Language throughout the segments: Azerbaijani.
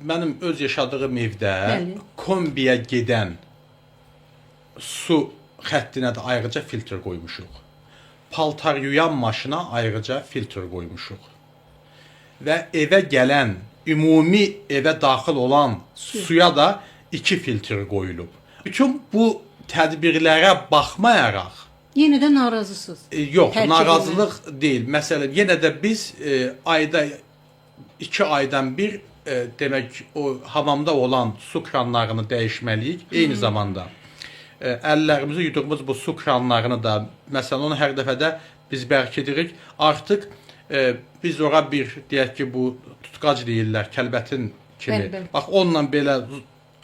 mənim öz yaşadığım evdə Bəli. kombiyə gedən su xəttinə də ayrıca filtr qoymuşuq. Paltar yuyan maşına ayrıca filtr qoymuşuq. Və evə gələn, ümumi evə daxil olan suya da 2 filtr qoyulub. Bütün bu tədbirlərə baxmayaraq, Yenə də narazısınız. yox, Tərkibində. narazılıq deyil. Məsələn, yenə də biz ayda 2 aydan bir demək o hamamda olan su kranlarını dəyişməliyik. Eyni zamanda əllərimizi yuduğumuz bu su kranlarını da, məsələn, onu hər dəfədə biz bərkidirik. Artıq biz ora bir deyək ki, bu tutqac deyirlər, kəlbətin kimi. Bəli, bəli. Bax onunla belə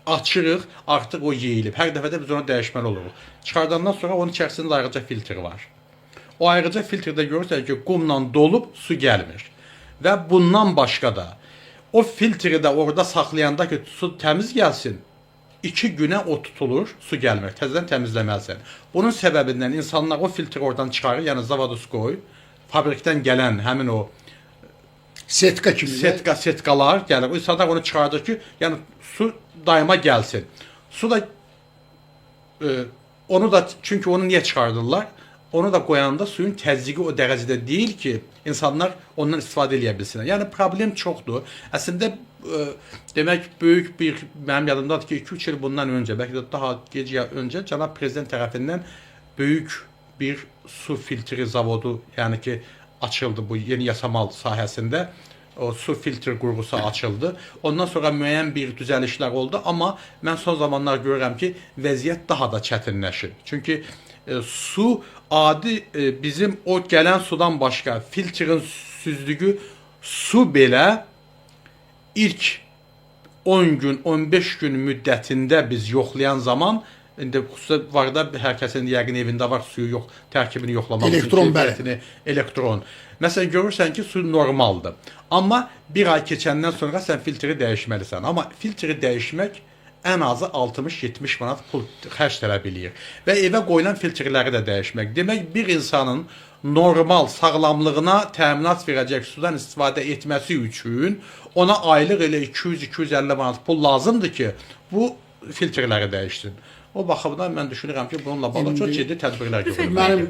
açırıq, artıq o yeyilib. Hər dəfədə biz onu dəyişməli oluruq. Çıxardandan sonra onun içərisində ayrıca filtr var. O ayrıca filtrdə görürsən ki, qumla dolub su gəlmir. Və bundan başqa da o filtri də orada saxlayanda ki, su təmiz gəlsin, 2 günə o tutulur, su gəlmir. Təzədən təmizləməlisən. Bunun səbəbindən insanlar o filtri oradan çıxarır, yəni zavadoskoy, fabrikdən gələn həmin o Setka kimi. setkalar gəlir. O insanlar onu çıxardır ki, yəni su daima gəlsin. Su da onu da çünki onu niyə çıxardırlar? Onu da qoyanda suyun təzyiqi o dərəcədə deyil ki, insanlar ondan istifadə edə bilsinlər. Yəni problem çoxdur. Əslində demək böyük bir mənim yadımdadır ki, 2-3 il bundan öncə, bəlkə də daha gec ya öncə cənab prezident tərəfindən böyük bir su filtri zavodu, yəni ki, açıldı bu yeni yasamal sahəsində. O su filtr qurğusu açıldı. Ondan sonra müəyyən bir düzəlişlər oldu, amma mən son zamanlar görürəm ki, vəziyyət daha da çətinləşir. Çünki su adi bizim o gələn sudan başqa filtrin süzdüyü su belə ilk 10 gün, 15 gün müddətində biz yoxlayan zaman indi xüsusilə var da hər kəsin yəqin evində var suyu yox, tərkibini yoxlamaq üçün Elektron, keyfiyyətini, elektron. Məsələn görürsən ki, su normaldır. Amma bir ay keçəndən sonra sən filtri dəyişməlisən. Amma filtri dəyişmək ən azı 60-70 manat pul xərc tələb eləyir. Və evə qoyulan filtrləri də dəyişmək. Demək bir insanın normal sağlamlığına təminat verəcək sudan istifadə etməsi üçün ona aylıq elə 200-250 manat pul lazımdır ki, bu filtrləri dəyişsin. O baxımdan mən düşünürəm ki, bununla bağlı çox ciddi tədbirlər görülür.